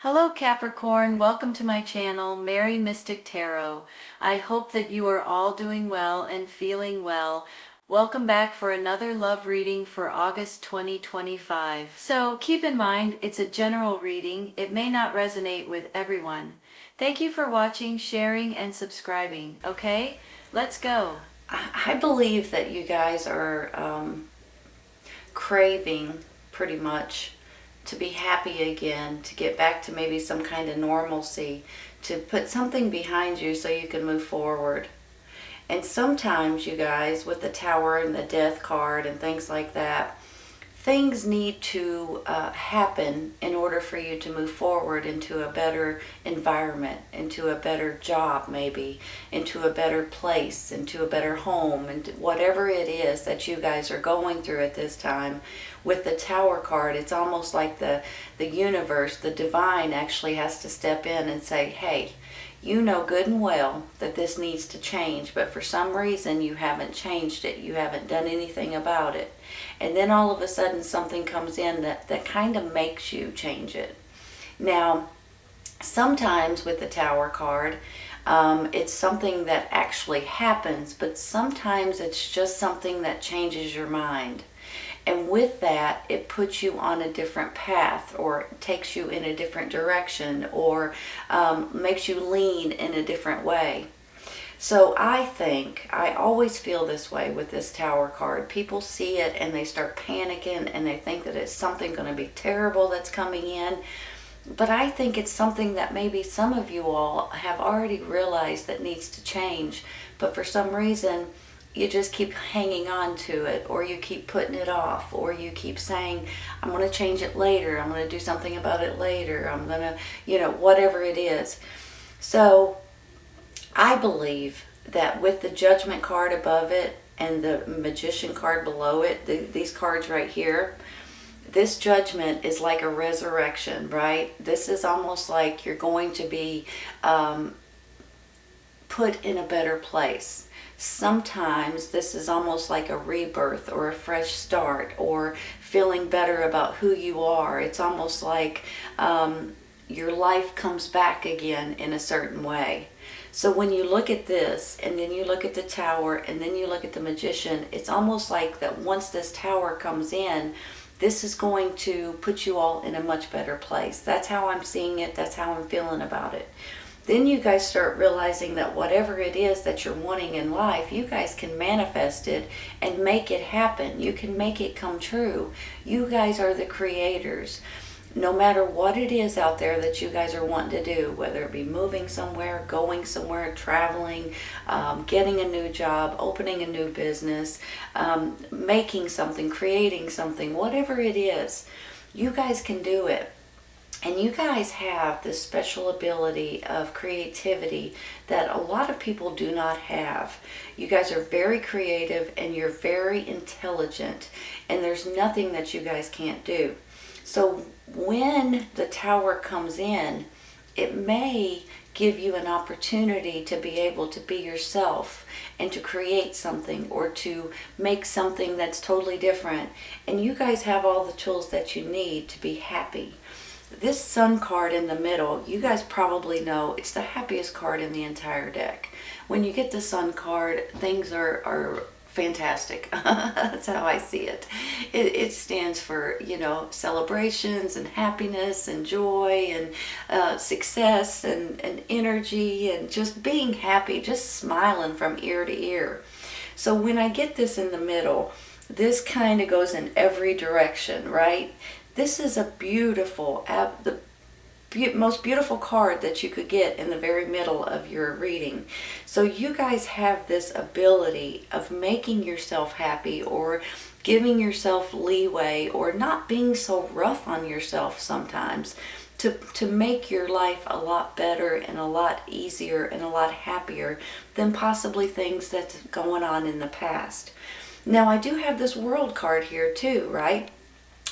Hello Capricorn, welcome to my channel, Mary Mystic Tarot. I hope that you are all doing well and feeling well. Welcome back for another love reading for August 2025. So keep in mind, it's a general reading. It may not resonate with everyone. Thank you for watching, sharing, and subscribing. Okay, let's go. I believe that you guys are craving pretty much to be happy again, to get back to maybe some kind of normalcy, to put something behind you so you can move forward. And sometimes, you guys, with the Tower and the Death card and things like that, things need to happen in order for you to move forward into a better environment, into a better job maybe, into a better place, into a better home, and whatever it is that you guys are going through at this time. With the Tower card, it's almost like the universe, the divine actually has to step in and say, hey, you know good and well that this needs to change, but for some reason you haven't changed it. You haven't done anything about it. And then all of a sudden something comes in that kind of makes you change it. Now, sometimes with the Tower card, it's something that actually happens, but sometimes it's just something that changes your mind. And with that, it puts you on a different path, or takes you in a different direction, or makes you lean in a different way. So I always feel this way with this Tower card. People see it and they start panicking and they think that it's something going to be terrible that's coming in. But I think it's something that maybe some of you all have already realized that needs to change. But for some reason, you just keep hanging on to it, or you keep putting it off, or you keep saying, I'm going to change it later, I'm going to do something about it later, I'm going to, whatever it is. So I believe that with the Judgment card above it and the Magician card below it, these cards right here, this Judgment is like a resurrection, right? This is almost like you're going to be put in a better place. Sometimes this is almost like a rebirth or a fresh start, or feeling better about who you are. It's almost like your life comes back again in a certain way. So when you look at this, and then you look at the Tower, and then you look at the Magician, it's almost like that once this Tower comes in, this is going to put you all in a much better place. That's how I'm seeing it. That's how I'm feeling about it. Then you guys start realizing that whatever it is that you're wanting in life, you guys can manifest it and make it happen. You can make it come true. You guys are the creators. No matter what it is out there that you guys are wanting to do, whether it be moving somewhere, going somewhere, traveling, getting a new job, opening a new business, making something, creating something, whatever it is, you guys can do it. And you guys have this special ability of creativity that a lot of people do not have. You guys are very creative and you're very intelligent, and there's nothing that you guys can't do. So when the Tower comes in, it may give you an opportunity to be able to be yourself and to create something, or to make something that's totally different. And you guys have all the tools that you need to be happy. This Sun card in the middle, you guys probably know it's the happiest card in the entire deck. When you get the Sun card, things are fantastic. That's how I see it. It stands for, celebrations and happiness and joy and success and energy, and just being happy, just smiling from ear to ear. So when I get this in the middle, this kind of goes in every direction, right? This is a beautiful, the most beautiful card that you could get in the very middle of your reading. So you guys have this ability of making yourself happy, or giving yourself leeway, or not being so rough on yourself sometimes, to make your life a lot better and a lot easier and a lot happier than possibly things that's going on in the past. Now I do have this World card here too, right?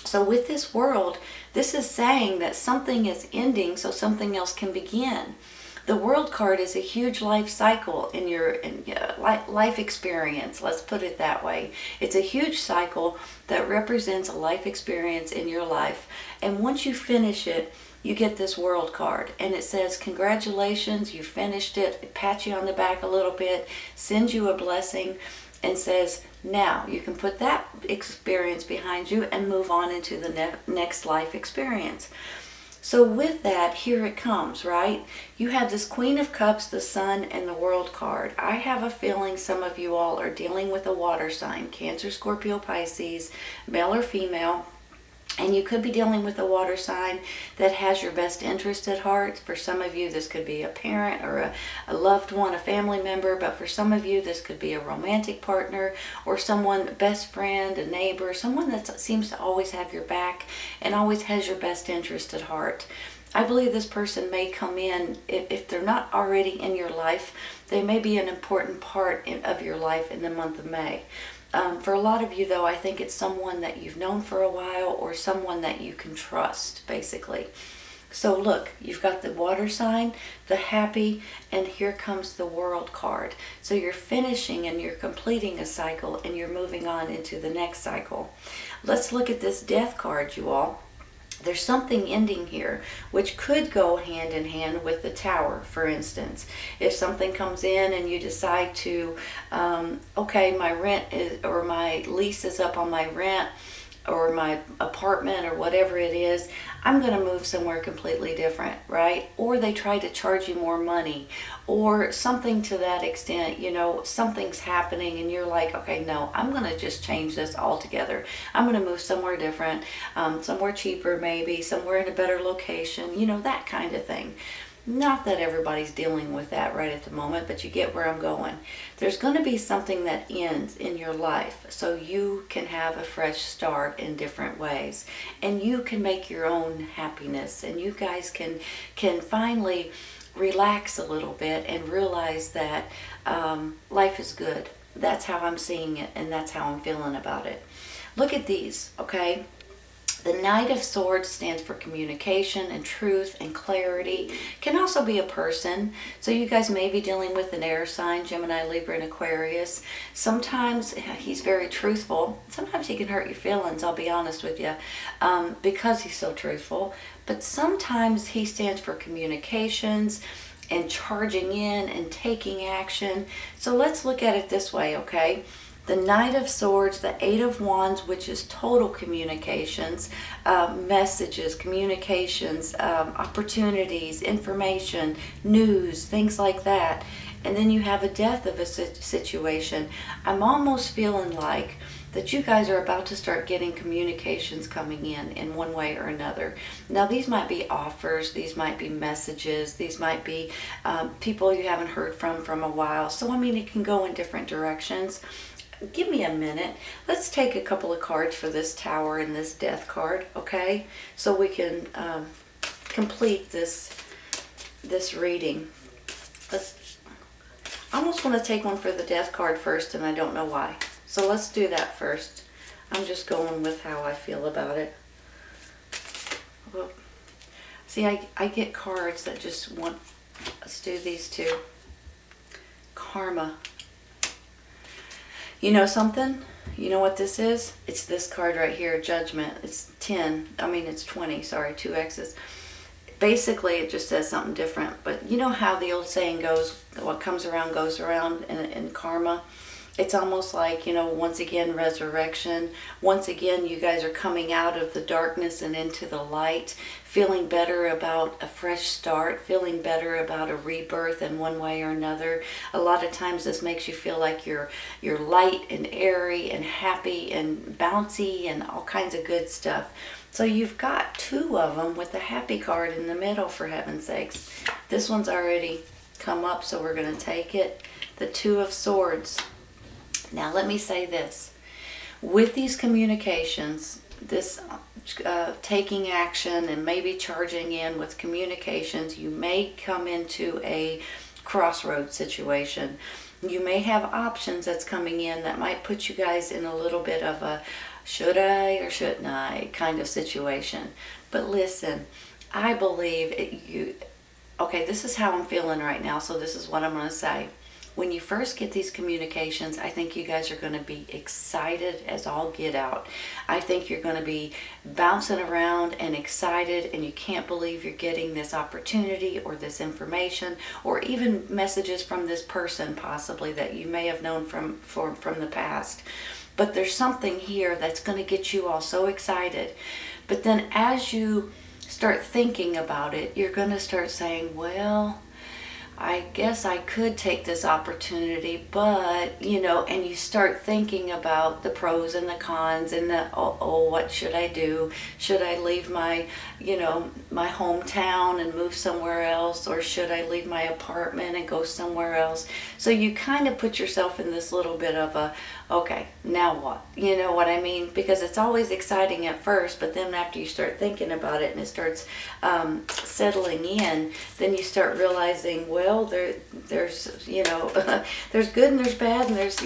So with this World, this is saying that something is ending so something else can begin. The World card is a huge life cycle in your life experience. Let's put it that way. It's a huge cycle that represents a life experience in your life. And once you finish it, you get this World card, and it says, congratulations, you finished it. It pats you on the back a little bit, sends you a blessing, and says, now you can put that experience behind you and move on into the next life experience. So with that, here it comes, right? You have this Queen of Cups, the Sun, and the World card. I have a feeling some of you all are dealing with a water sign, Cancer, Scorpio, Pisces, male or female. And you could be dealing with a water sign that has your best interest at heart. For some of you, this could be a parent or a loved one, a family member. But for some of you, this could be a romantic partner or someone, best friend, a neighbor, someone that seems to always have your back and always has your best interest at heart. I believe this person may come in, if they're not already in your life, they may be an important part of your life in the month of May. For a lot of you, though, I think it's someone that you've known for a while or someone that you can trust, basically. So look, you've got the water sign, the happy, and here comes the World card. So you're finishing and you're completing a cycle and you're moving on into the next cycle. Let's look at this Death card, you all. There's something ending here, which could go hand in hand with the Tower, for instance. If something comes in and you decide to, okay, my rent is, or my lease is up on my rent, or my apartment, or whatever it is, I'm going to move somewhere completely different, right? Or they try to charge you more money, or something to that extent, you know, something's happening and you're like, okay, no, I'm going to just change this altogether. I'm going to move somewhere different, somewhere cheaper maybe, somewhere in a better location, you know, that kind of thing. Not that everybody's dealing with that right at the moment, but you get where I'm going. There's going to be something that ends in your life so you can have a fresh start in different ways. And you can make your own happiness. And you guys can finally relax a little bit and realize that life is good. That's how I'm seeing it, and that's how I'm feeling about it. Look at these, okay? The Knight of Swords stands for communication and truth and clarity. Can also be a person. So you guys may be dealing with an air sign, Gemini, Libra, and Aquarius. Sometimes he's very truthful. Sometimes he can hurt your feelings, I'll be honest with you, because he's so truthful. But sometimes he stands for communications and charging in and taking action. So let's look at it this way, okay? The Knight of Swords, the Eight of Wands, which is total communications, messages, communications, opportunities, information, news, things like that. And then you have a death of a situation. I'm almost feeling like that you guys are about to start getting communications coming in one way or another. Now, these might be offers, these might be messages, these might be people you haven't heard from a while. So, I mean, it can go in different directions. Give me a minute. Let's take a couple of cards for this Tower and this Death card, okay? So we can complete this reading. I almost want to take one for the Death card first, and I don't know why. So let's do that first. I'm just going with how I feel about it. Well, see, I get cards that just want, let's do these two. Karma. You know something? You know what this is? It's this card right here, Judgment. It's 20, sorry, 2 X's. Basically, it just says something different. But you know how the old saying goes, what comes around goes around in karma? It's almost like, you know, once again, resurrection. Once again, you guys are coming out of the darkness and into the light, feeling better about a fresh start, feeling better about a rebirth in one way or another. A lot of times this makes you feel like you're light and airy and happy and bouncy and all kinds of good stuff. So you've got 2 of them with the happy card in the middle, for heaven's sakes. This one's already come up, so we're going to take it. The 2 of Swords. Now let me say this. With these communications, this taking action and maybe charging in with communications, you may come into a crossroads situation. You may have options that's coming in that might put you guys in a little bit of a should I or shouldn't I kind of situation. But listen, I believe okay, this is how I'm feeling right now, so this is what I'm going to say. when you first get these communications, I think you guys are going to be excited as all get out. I think you're going to be bouncing around and excited, and you can't believe you're getting this opportunity or this information, or even messages from this person possibly that you may have known from the past. But there's something here that's going to get you all so excited. But then as you start thinking about it, you're going to start saying, well, I guess I could take this opportunity, but, and you start thinking about the pros and the cons and what should I do? Should I leave my, my hometown and move somewhere else? Or should I leave my apartment and go somewhere else? So you kind of put yourself in this little bit of a, okay, now what? You know what I mean? Because it's always exciting at first, but then after you start thinking about it and it starts settling in, then you start realizing, well, there's there's good and there's bad and there's,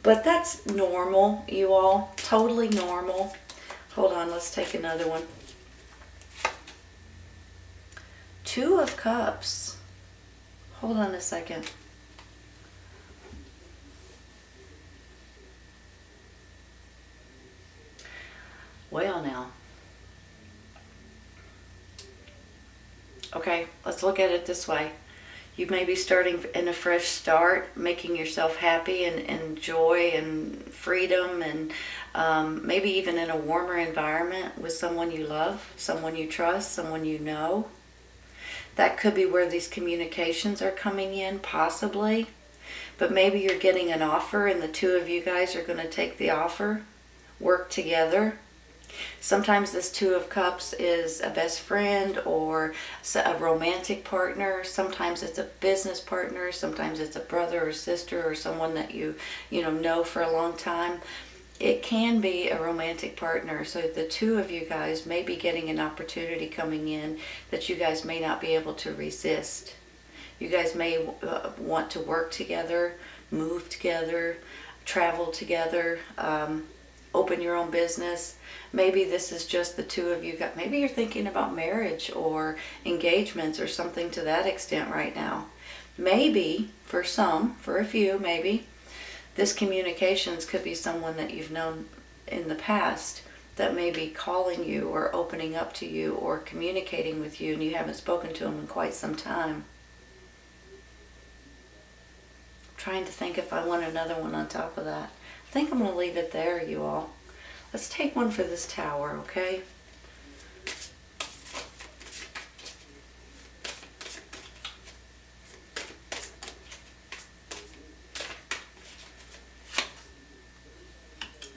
but that's normal, you all, totally normal. Hold on, let's take another one. Two of Cups. Hold on a second. Well, now. Okay, let's look at it this way. You may be starting in a fresh start, making yourself happy and joy and freedom, and maybe even in a warmer environment with someone you love, someone you trust, someone you know. That could be where these communications are coming in, possibly. But maybe you're getting an offer and the two of you guys are going to take the offer, work together. Sometimes this Two of Cups is a best friend or a romantic partner. Sometimes it's a business partner. Sometimes it's a brother or sister or someone that you know for a long time. It can be a romantic partner. So the two of you guys may be getting an opportunity coming in that you guys may not be able to resist. You guys may want to work together, move together, travel together, open your own business. Maybe this is just the two of you. Maybe you're thinking about marriage or engagements or something to that extent right now. Maybe, for some, for a few, maybe, this communications could be someone that you've known in the past that may be calling you or opening up to you or communicating with you, and you haven't spoken to them in quite some time. I'm trying to think if I want another one on top of that. I think I'm going to leave it there, you all. Let's take one for this Tower, okay?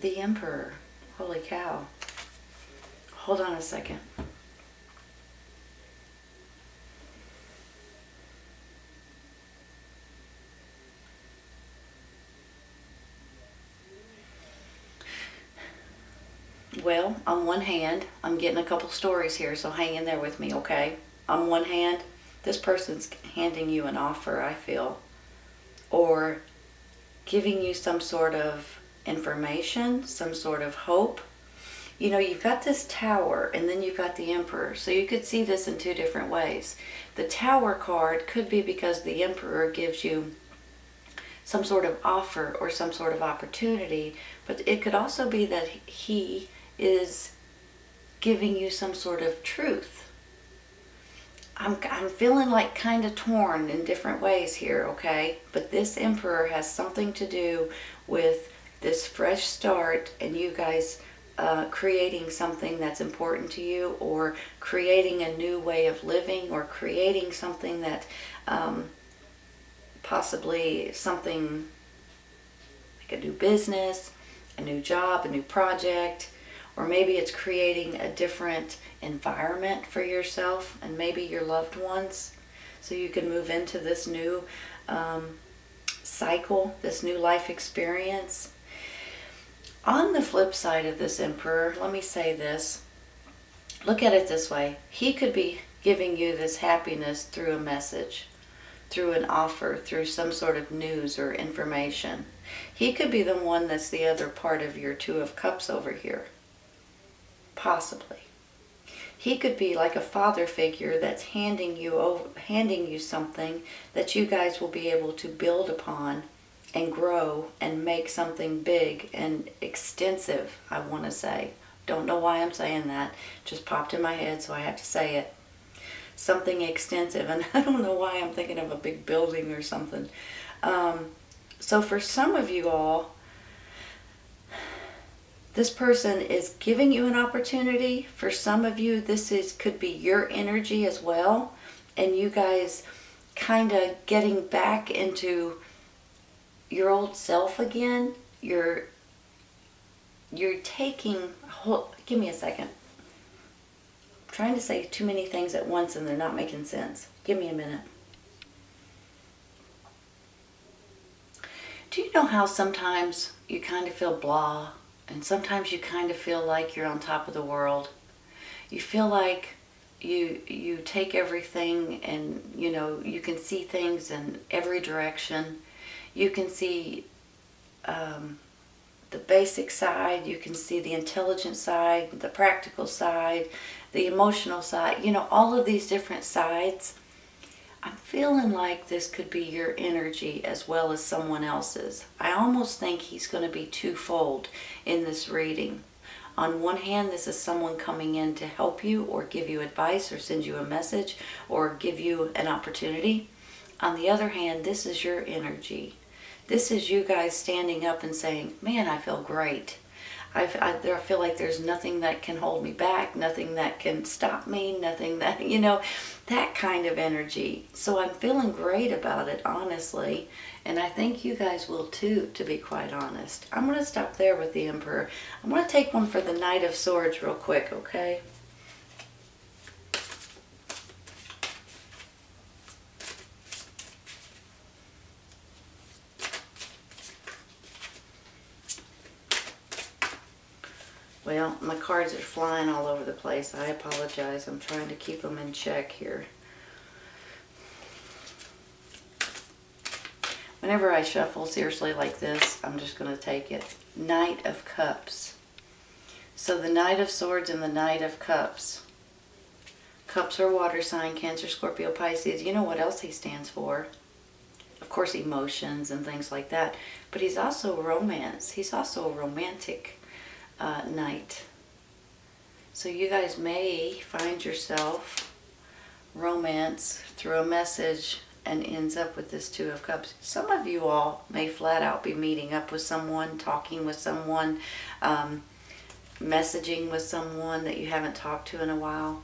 The Emperor. Holy cow. Hold on a second. Well, on one hand, I'm getting a couple stories here, so hang in there with me, okay? On one hand, this person's handing you an offer, I feel, or giving you some sort of information, some sort of hope. You've got this Tower, and then you've got the Emperor, so you could see this in two different ways. The Tower card could be because the Emperor gives you some sort of offer or some sort of opportunity, but it could also be that he is giving you some sort of truth. I'm feeling like kind of torn in different ways here, okay? But this Emperor has something to do with this fresh start and you guys creating something that's important to you, or creating a new way of living, or creating something that possibly something like a new business, a new job, a new project, or maybe it's creating a different environment for yourself and maybe your loved ones, so you can move into this new cycle, this new life experience. On the flip side of this Emperor, let me say this. Look at it this way. He could be giving you this happiness through a message, through an offer, through some sort of news or information. He could be the one that's the other part of your Two of Cups over here. Possibly. He could be like a father figure that's handing you something that you guys will be able to build upon and grow and make something big and extensive, I want to say. Don't know why I'm saying that. Just popped in my head, so I have to say it. Something extensive, and I don't know why I'm thinking of a big building or something. So for some of you all, this person is giving you an opportunity. For some of you, could be your energy as well, and you guys kind of getting back into your old self again. You're taking, give me a second. I'm trying to say too many things at once and they're not making sense. Give me a minute. Do you know how sometimes you kind of feel blah, and sometimes you kind of feel like you're on top of the world? You feel like you take everything, and you can see things in every direction. You can see the basic side, you can see the intelligent side, the practical side, the emotional side, all of these different sides. I'm feeling like this could be your energy as well as someone else's. I almost think he's going to be twofold in this reading. On one hand, this is someone coming in to help you or give you advice or send you a message or give you an opportunity. On the other hand, this is your energy. This is you guys standing up and saying, man, I feel great. I feel like there's nothing that can hold me back, nothing that can stop me, nothing that, that kind of energy. So I'm feeling great about it, honestly. And I think you guys will too, to be quite honest. I'm going to stop there with the Emperor. I'm going to take one for the Knight of Swords real quick, okay? Well, my cards are flying all over the place. I apologize. I'm trying to keep them in check here. Whenever I shuffle seriously like this, I'm just going to take it. Knight of Cups. So the Knight of Swords and the Knight of Cups. Cups are water sign, Cancer, Scorpio, Pisces. You know what else he stands for? Of course, emotions and things like that. But he's also romance. He's also a romantic night. So you guys may find yourself romance through a message and ends up with this Two of Cups. Some of you all may flat out be meeting up with someone, talking with someone, messaging with someone that you haven't talked to in a while.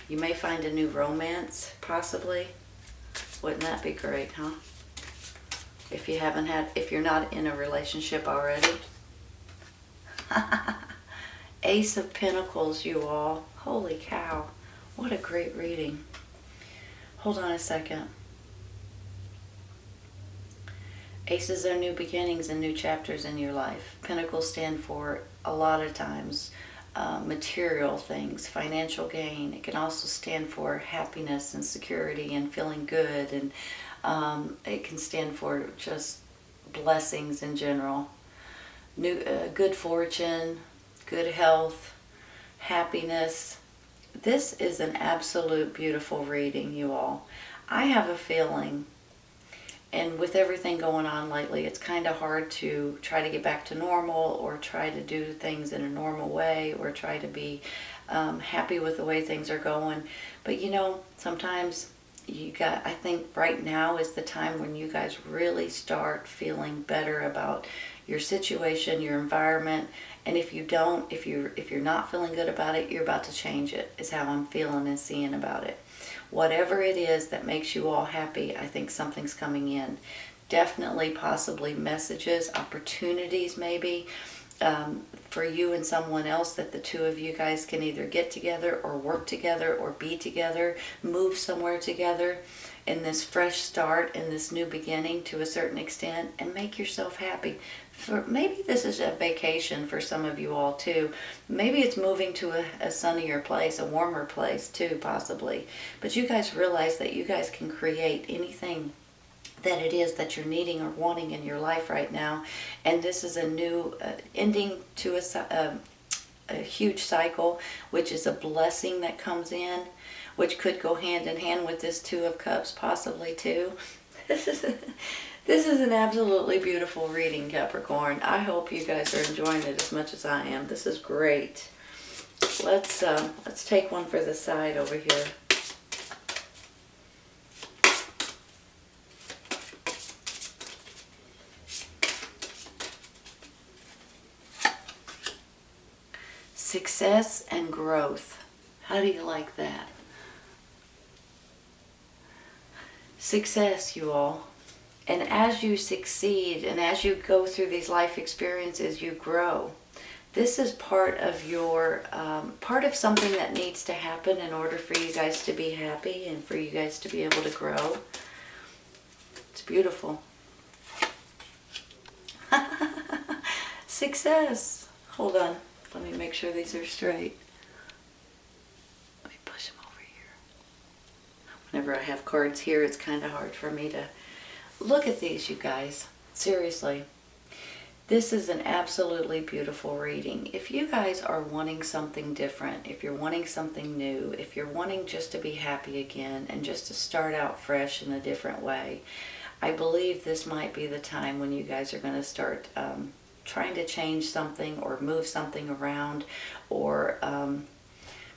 You may find a new romance, possibly. Wouldn't that be great, huh? If you're not in a relationship already. Ace of Pentacles, you all. Holy cow. What a great reading. Hold on a second. Aces are new beginnings and new chapters in your life. Pentacles stand for, a lot of times, material things, financial gain. It can also stand for happiness and security and feeling good. And it can stand for just blessings in general. Good fortune, good health, happiness. This is an absolute beautiful reading, you all. I have a feeling, and with everything going on lately, it's kind of hard to try to get back to normal or try to do things in a normal way or try to be happy with the way things are going. But sometimes I think right now is the time when you guys really start feeling better about your situation, your environment, and if you're not feeling good about it, you're about to change it, is how I'm feeling and seeing about it. Whatever it is that makes you all happy, I think something's coming in. Definitely, possibly messages, opportunities maybe, for you and someone else, that the two of you guys can either get together or work together or be together, move somewhere together in this fresh start, in this new beginning to a certain extent, and make yourself happy. Maybe this is a vacation for some of you all too. Maybe it's moving to a sunnier place, a warmer place too, possibly. But you guys realize that you guys can create anything that it is that you're needing or wanting in your life right now. And this is a new ending to a huge cycle, which is a blessing that comes in, which could go hand in hand with this Two of Cups possibly too. This is an absolutely beautiful reading, Capricorn. I hope you guys are enjoying it as much as I am. This is great. Let's take one for the side over here. Success and growth. How do you like that? Success, you all. And as you succeed and as you go through these life experiences, you grow. This is part of your, part of something that needs to happen in order for you guys to be happy and for you guys to be able to grow. It's beautiful. Success. Hold on. Let me make sure these are straight. Let me push them over here. Whenever I have cards here, it's kind of hard for me to look at these, you guys. Seriously. This is an absolutely beautiful reading. If you guys are wanting something different, if you're wanting something new, if you're wanting just to be happy again and just to start out fresh in a different way, I believe this might be the time when you guys are going to start trying to change something or move something around or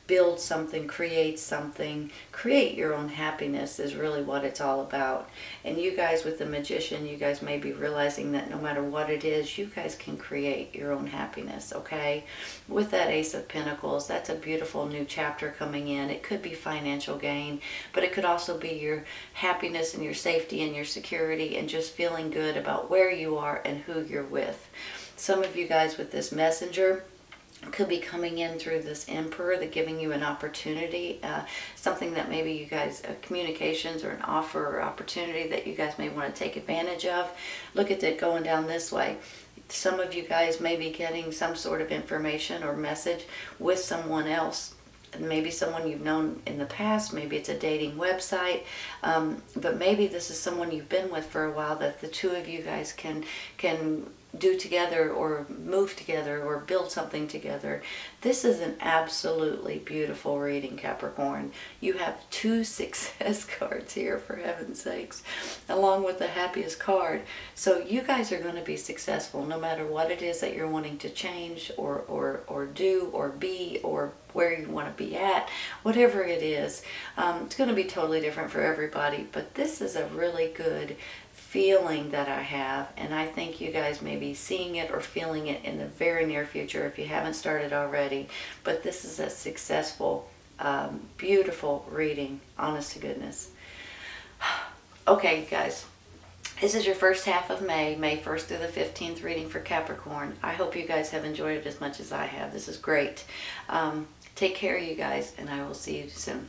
build something, create something. Create your own happiness is really what it's all about. And you guys with the Magician, you guys may be realizing that no matter what it is, you guys can create your own happiness, okay? With that Ace of Pentacles, that's a beautiful new chapter coming in. It could be financial gain, but it could also be your happiness and your safety and your security and just feeling good about where you are and who you're with. Some of you guys with this Messenger could be coming in through this Emperor, that giving you an opportunity, something that maybe you guys, communications or an offer or opportunity that you guys may want to take advantage of. Look at it going down this way. Some of you guys may be getting some sort of information or message with someone else. Maybe someone you've known in the past, maybe it's a dating website, but maybe this is someone you've been with for a while that the two of you guys can do together or move together or build something together. This is an absolutely beautiful reading, Capricorn. You have two success cards here, for heaven's sakes, along with the happiest card. So you guys are going to be successful no matter what it is that you're wanting to change or do or be or where you want to be at, whatever it is. It's going to be totally different for everybody, but this is a really good feeling that I have, and I think you guys may be seeing it or feeling it in the very near future if you haven't started already. But this is a successful, beautiful reading, honest to goodness. Okay, guys. This is your first half of May 1st through the 15th reading for Capricorn. I hope you guys have enjoyed it as much as I have. This is great. Take care, you guys, and I will see you soon.